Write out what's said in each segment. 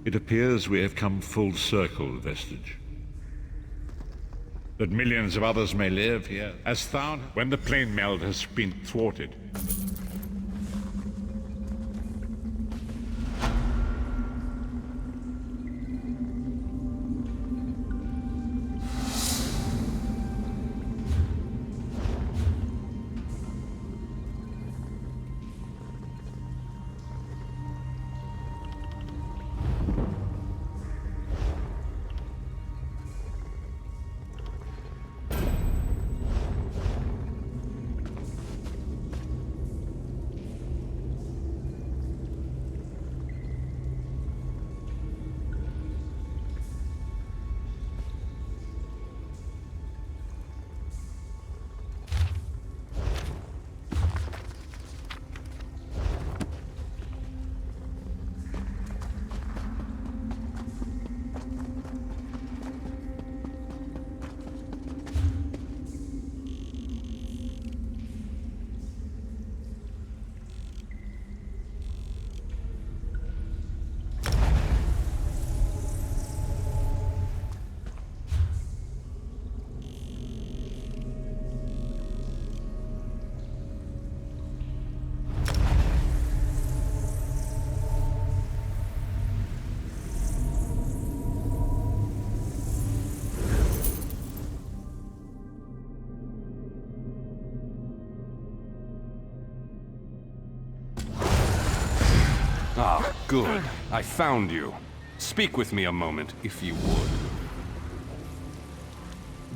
It appears we have come full circle, Vestige. That millions of others may live here, as found when the plane meld has been thwarted. Ah, good. I found you. Speak with me a moment, if you would.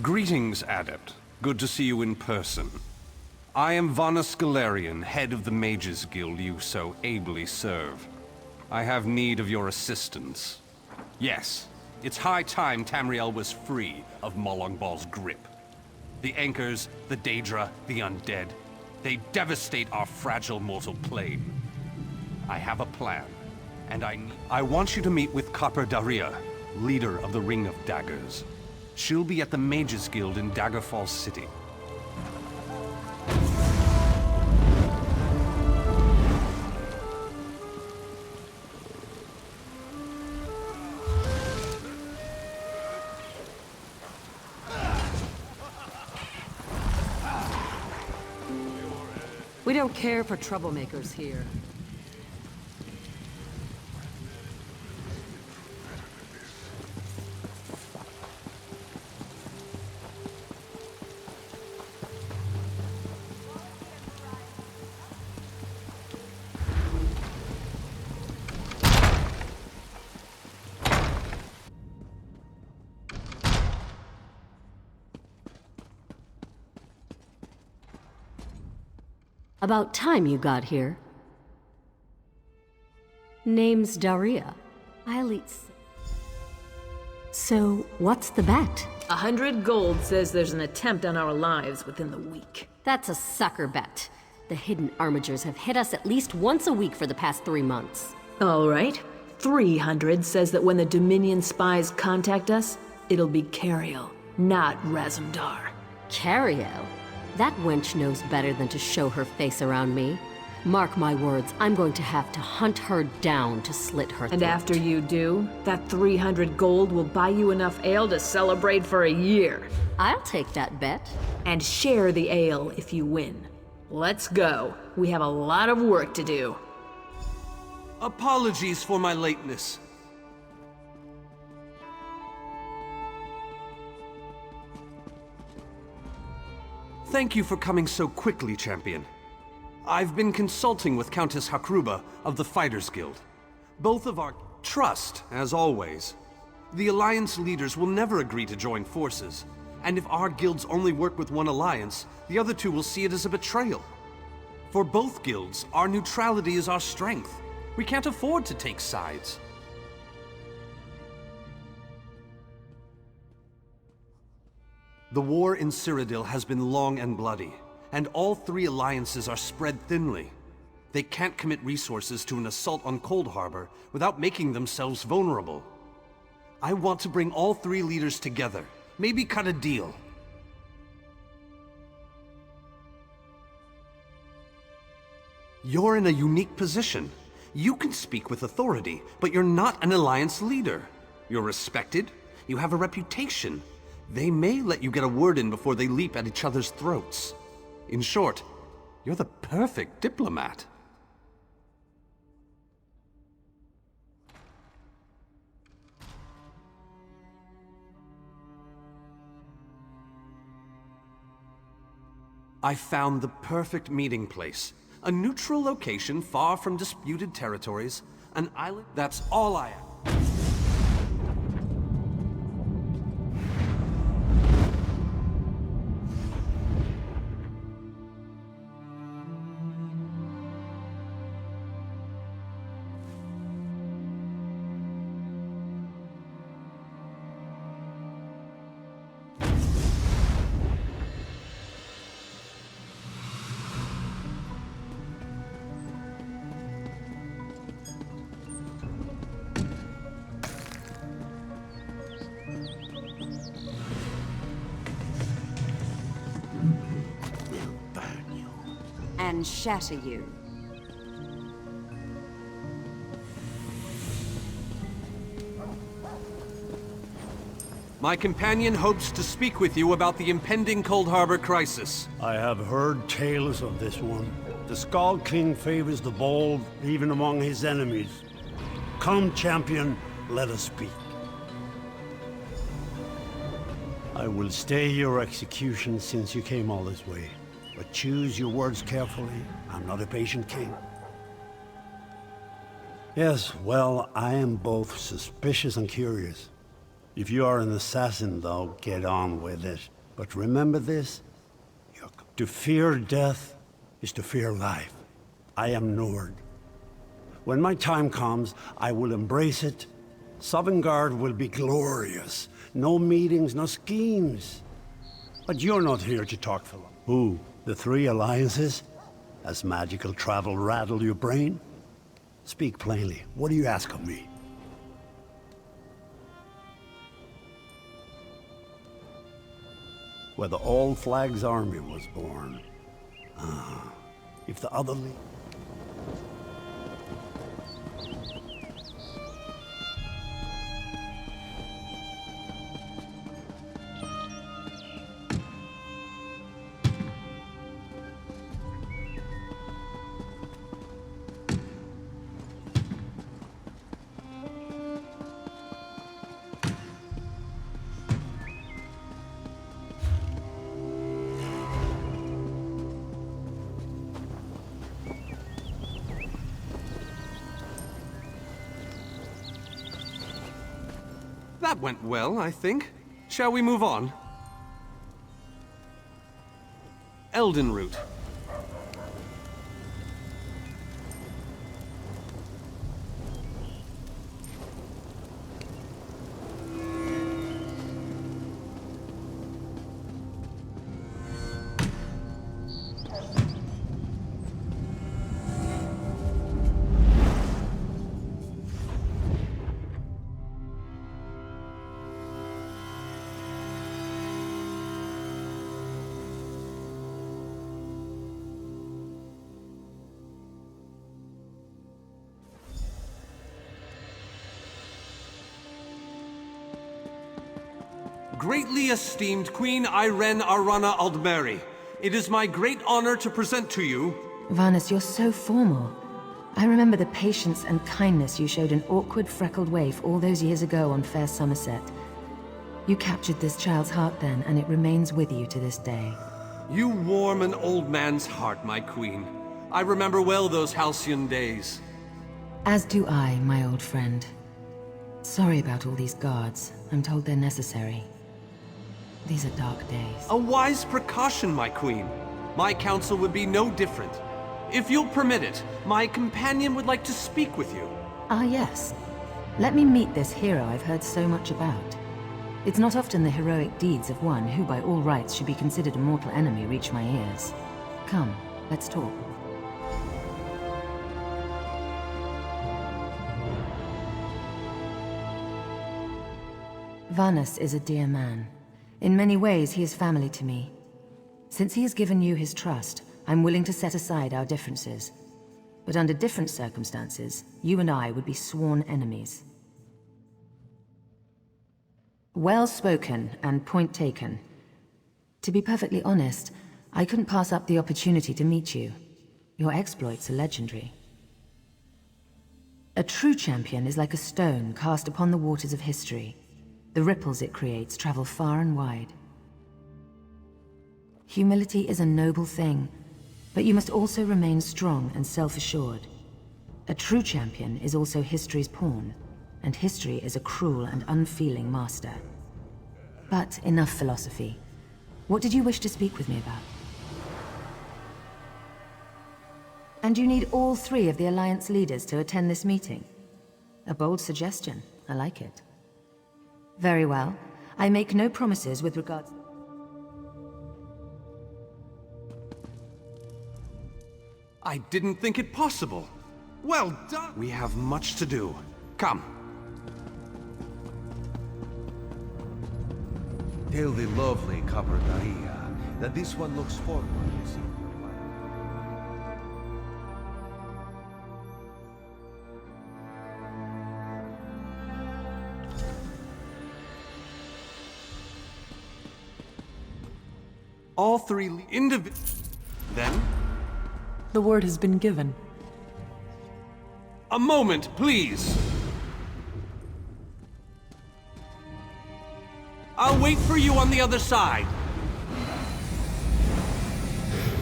Greetings, Adept. Good to see you in person. I am Vanus Galarian, head of the Mages Guild you so ably serve. I have need of your assistance. Yes, it's high time Tamriel was free of Molongbal's grip. The Anchors, the Daedra, the Undead, they devastate our fragile mortal plane. I have a plan, and I want you to meet with Copper Daria, leader of the Ring of Daggers. She'll be at the Mages Guild in Daggerfall City. We don't care for troublemakers here. About time you got here. Name's Daria. I'll eat. So, what's the bet? 100 gold says there's an attempt on our lives within the week. That's a sucker bet. The hidden armigers have hit us at least once a week for the past 3 months. All right. 300 says that when the Dominion spies contact us, it'll be Cariel, not Razumdar. Cariel? That wench knows better than to show her face around me. Mark my words, I'm going to have to hunt her down to slit her throat. And after you do, that 300 gold will buy you enough ale to celebrate for a year. I'll take that bet. And share the ale if you win. Let's go. We have a lot of work to do. Apologies for my lateness. Thank you for coming so quickly, Champion. I've been consulting with Countess Hakruba of the Fighters Guild. Both of our trust, as always. The Alliance leaders will never agree to join forces, and if our guilds only work with one alliance, the other two will see it as a betrayal. For both guilds, our neutrality is our strength. We can't afford to take sides. The war in Cyrodiil has been long and bloody, and all three alliances are spread thinly. They can't commit resources to an assault on Cold Harbor without making themselves vulnerable. I want to bring all three leaders together, maybe cut a deal. You're in a unique position. You can speak with authority, but you're not an Alliance leader. You're respected, you have a reputation. They may let you get a word in before they leap at each other's throats. In short, you're the perfect diplomat. I found the perfect meeting place. A neutral location far from disputed territories. An island. That's all I am. And shatter you. My companion hopes to speak with you about the impending Cold Harbor crisis. I have heard tales of this one. The Skull King favors the bold, even among his enemies. Come, champion, let us speak. I will stay your execution since you came all this way. But choose your words carefully. I'm not a patient king. Yes, well, I am both suspicious and curious. If you are an assassin, though, get on with it. But remember this, to fear death is to fear life. I am Nord. When my time comes, I will embrace it. Sovngarde will be glorious. No meetings, no schemes. But you're not here to talk for long. Who? The three alliances? Has magical travel rattled your brain? Speak plainly. What do you ask of me? Where the All Flags army was born. If the other league... That went well, I think. Shall we move on? Elden Root. Greatly esteemed Queen Irene Arana Aldmeri, it is my great honor to present to you... Varnus, you're so formal. I remember the patience and kindness you showed an awkward, freckled waif all those years ago on fair Somerset. You captured this child's heart then, and it remains with you to this day. You warm an old man's heart, my queen. I remember well those halcyon days. As do I, my old friend. Sorry about all these guards. I'm told they're necessary. These are dark days. A wise precaution, my queen. My counsel would be no different. If you'll permit it, my companion would like to speak with you. Ah, yes. Let me meet this hero I've heard so much about. It's not often the heroic deeds of one who by all rights should be considered a mortal enemy reach my ears. Come, let's talk. Varnus is a dear man. In many ways, he is family to me. Since he has given you his trust, I'm willing to set aside our differences. But under different circumstances, you and I would be sworn enemies. Well spoken and point taken. To be perfectly honest, I couldn't pass up the opportunity to meet you. Your exploits are legendary. A true champion is like a stone cast upon the waters of history. The ripples it creates travel far and wide. Humility is a noble thing, but you must also remain strong and self-assured. A true champion is also history's pawn, and history is a cruel and unfeeling master. But enough philosophy. What did you wish to speak with me about? And you need all 3 of the Alliance leaders to attend this meeting? A bold suggestion. I like it. Very well. I make no promises with regards... I didn't think it possible. Well done! We have much to do. Come. Tell the lovely Copper Daria that this one looks forward to seeing her. All 3 Then? The word has been given. A moment, please! I'll wait for you on the other side.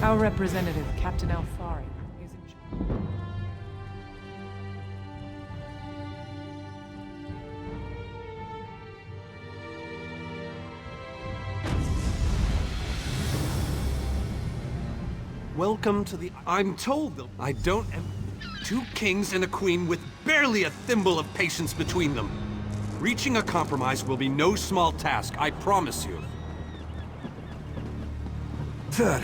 Our representative, Captain Alfari, is in charge. Welcome to the... I'm told that I don't... 2 kings and a queen with barely a thimble of patience between them. Reaching a compromise will be no small task, I promise you. Third.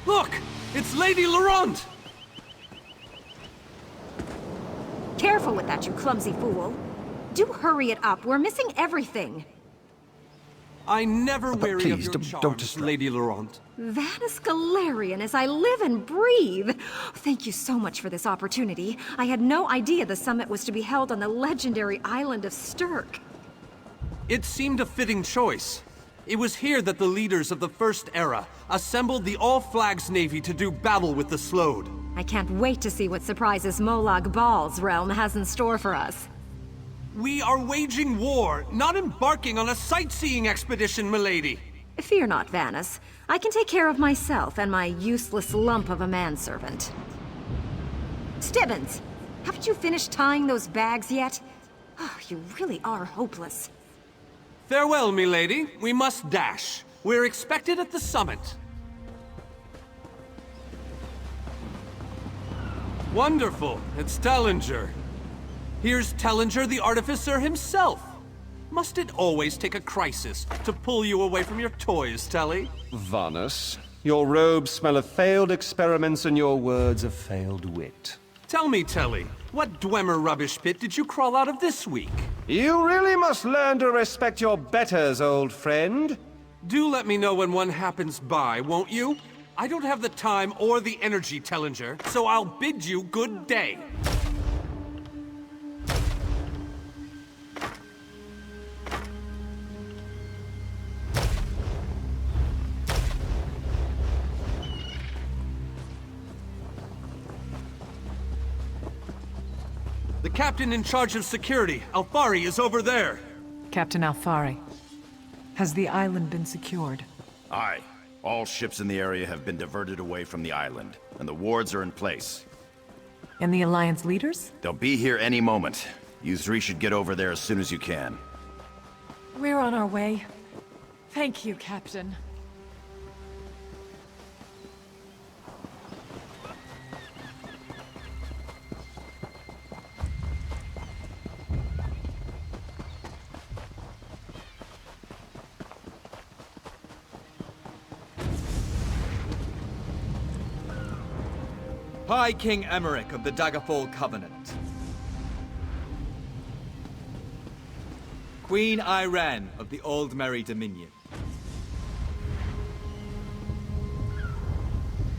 Look! It's Lady Laurent! Careful with that, you clumsy fool. Do hurry it up. We're missing everything. I never weary please, of your don't charms, distract. Lady Laurent. Vanus Galarian as I live and breathe. Thank you so much for this opportunity. I had no idea the summit was to be held on the legendary island of Stirk. It seemed a fitting choice. It was here that the leaders of the First Era assembled the All-Flags Navy to do battle with the Slode. I can't wait to see what surprises Molag Bal's realm has in store for us. We are waging war, not embarking on a sightseeing expedition, milady. Fear not, Vanus. I can take care of myself and my useless lump of a manservant. Stibbins, haven't you finished tying those bags yet? Oh, you really are hopeless. Farewell, milady. We must dash. We're expected at the summit. Wonderful. It's Tellinger. Here's Tellinger the Artificer himself. Must it always take a crisis to pull you away from your toys, Telly? Vanus, your robes smell of failed experiments and your words of failed wit. Tell me, Telly, what Dwemer rubbish pit did you crawl out of this week? You really must learn to respect your betters, old friend. Do let me know when one happens by, won't you? I don't have the time or the energy, Tellinger, so I'll bid you good day. The captain in charge of security, Alfari, is over there. Captain Alfari, has the island been secured? Aye. All ships in the area have been diverted away from the island, and the wards are in place. And the Alliance leaders? They'll be here any moment. You 3 should get over there as soon as you can. We're on our way. Thank you, Captain. High King Emmerich of the Daggerfall Covenant. Queen Irene of the Old Merry Dominion.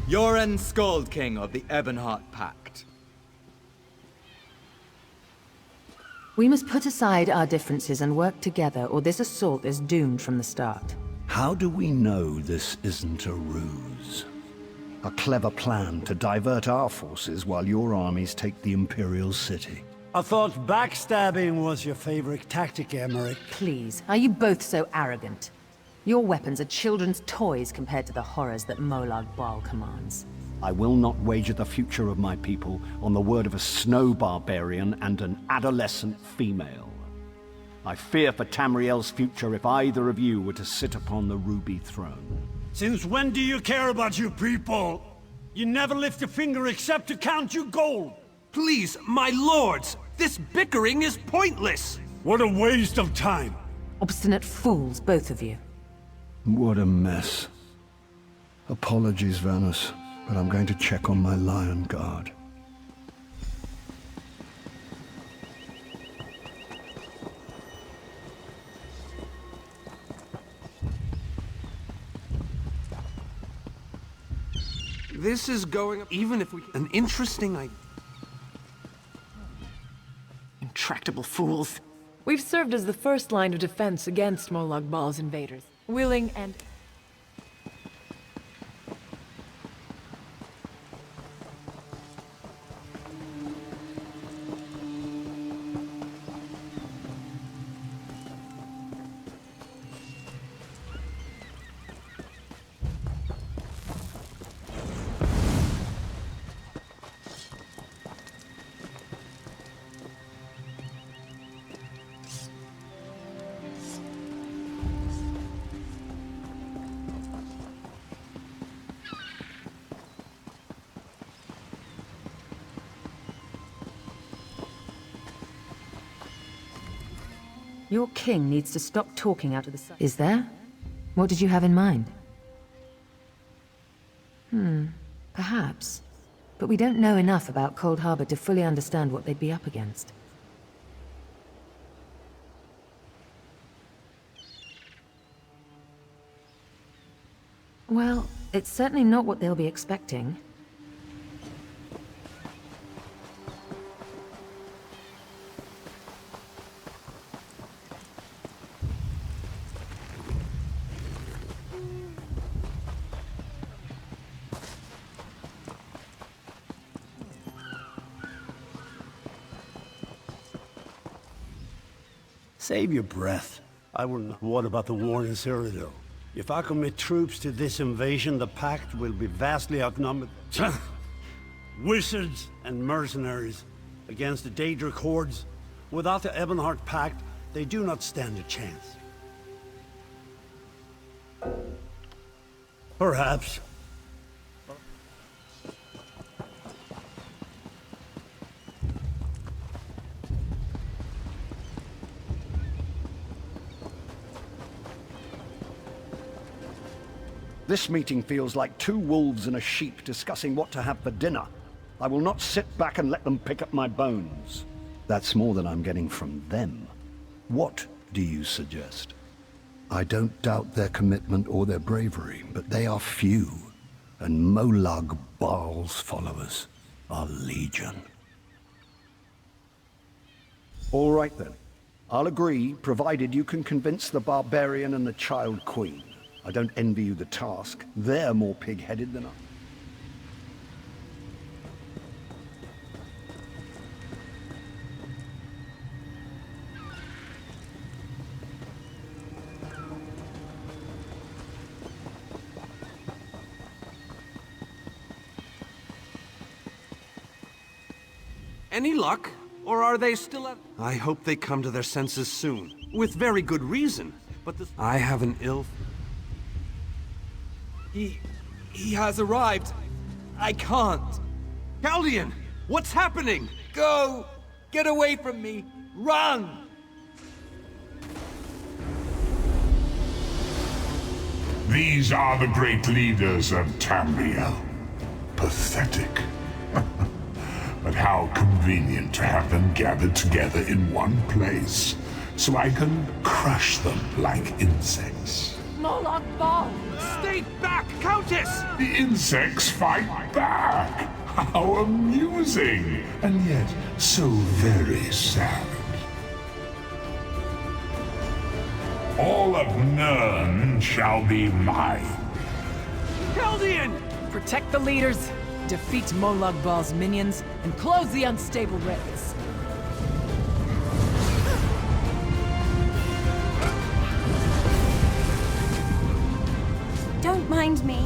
Yoren Skald King of the Ebonheart Pact. We must put aside our differences and work together, or this assault is doomed from the start. How do we know this isn't a ruse? A clever plan to divert our forces while your armies take the Imperial city. I thought backstabbing was your favorite tactic, Emmerich. Please, are you both so arrogant? Your weapons are children's toys compared to the horrors that Molag Bal commands. I will not wager the future of my people on the word of a snow barbarian and an adolescent female. I fear for Tamriel's future if either of you were to sit upon the Ruby Throne. Since when do you care about your people? You never lift a finger except to count your gold. Please, my lords, this bickering is pointless! What a waste of time! Obstinate fools, both of you. What a mess. Apologies, Vanus, but I'm going to check on my Lion Guard. This is going, even if we... An interesting idea. Intractable fools. We've served as the first line of defense against Molag Bal's invaders. Willing and... Your king needs to stop talking out of the sun. Is there? What did you have in mind? Perhaps. But we don't know enough about Cold Harbor to fully understand what they'd be up against. Well, it's certainly not what they'll be expecting. Save your breath. What about the war in Cyrodiil? If I commit troops to this invasion, the Pact will be vastly outnumbered. Wizards and mercenaries against the Daedric hordes. Without the Ebonheart Pact, they do not stand a chance. Perhaps. This meeting feels like two wolves and a sheep discussing what to have for dinner. I will not sit back and let them pick up my bones. That's more than I'm getting from them. What do you suggest? I don't doubt their commitment or their bravery, but they are few, and Molag Bal's followers are legion. All right then. I'll agree, provided you can convince the barbarian and the child queen. I don't envy you the task. They're more pig-headed than I. Any luck? Or are they still at... I hope they come to their senses soon. With very good reason. But this... I have an ill... He has arrived. I can't. Galdian! What's happening? Go! Get away from me! Run! These are the great leaders of Tamriel. Pathetic. But how convenient to have them gathered together in one place, so I can crush them like insects. Molag Bal! Stay back, Countess! The insects fight back! How amusing! And yet, so very sad. All of Nern shall be mine. Chaldean! Protect the leaders, defeat Molag Bal's minions, and close the unstable rays. Don't mind me.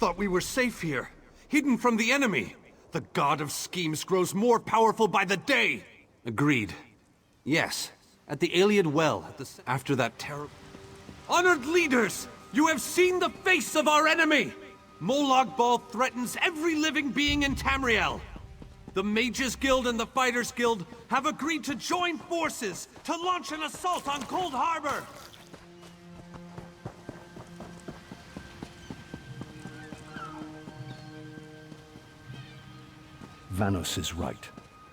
thought we were safe here, hidden from the enemy. The god of schemes grows more powerful by the day. Agreed. Yes, at the Iliad Well, after that terrible... Honored leaders, you have seen the face of our enemy! Molag Bal threatens every living being in Tamriel. The Mages Guild and the Fighters Guild have agreed to join forces to launch an assault on Cold Harbor! Vanos is right.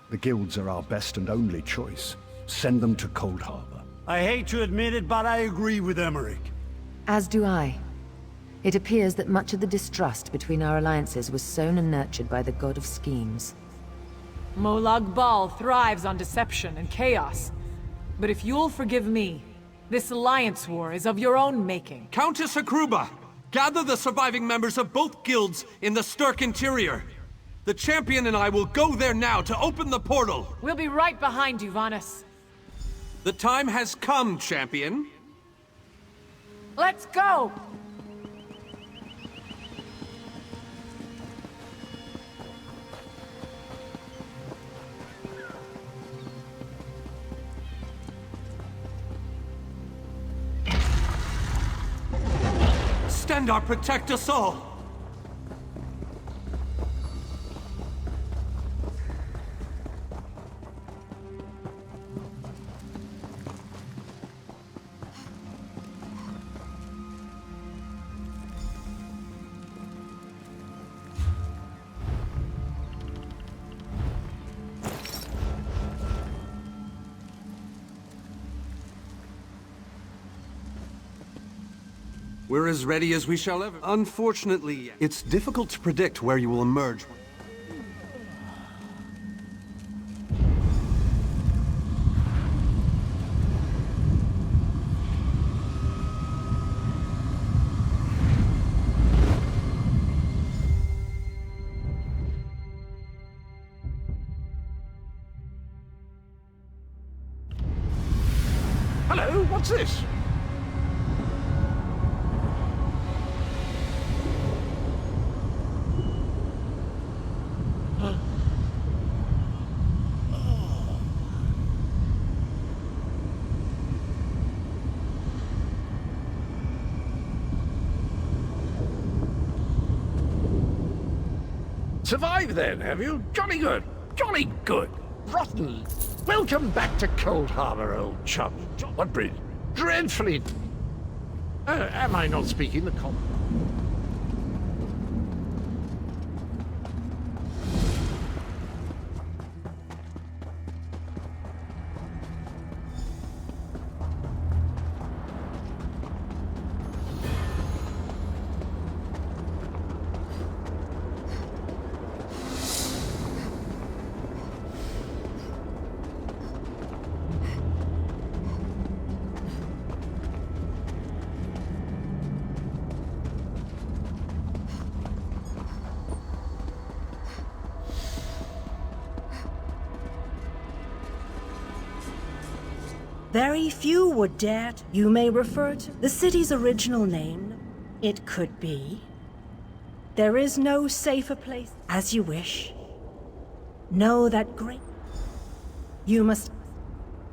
The guilds are our best and only choice. Send them to Cold Harbor. I hate to admit it, but I agree with Emmerich. As do I. It appears that much of the distrust between our alliances was sown and nurtured by the god of schemes. Molag Bal thrives on deception and chaos. But if you'll forgive me, this alliance war is of your own making. Countess Hakruba, gather the surviving members of both guilds in the Sturk interior. The champion and I will go there now to open the portal. We'll be right behind you, Vanas. The time has come, champion. Let's go! Stendarr, protect us all! We're as ready as we shall ever. Unfortunately, it's difficult to predict where you will emerge. Hello, what's this? Survived then, have you? Jolly good. Jolly good. Rotten. Welcome back to Cold Harbor, old chum. What bridge? Dreadfully... am I not speaking the common? Very few would dare to. You may refer to the city's original name. It could be. There is no safer place. As you wish. Know that great... You must...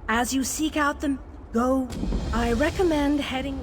As you seek out them, go. I recommend heading...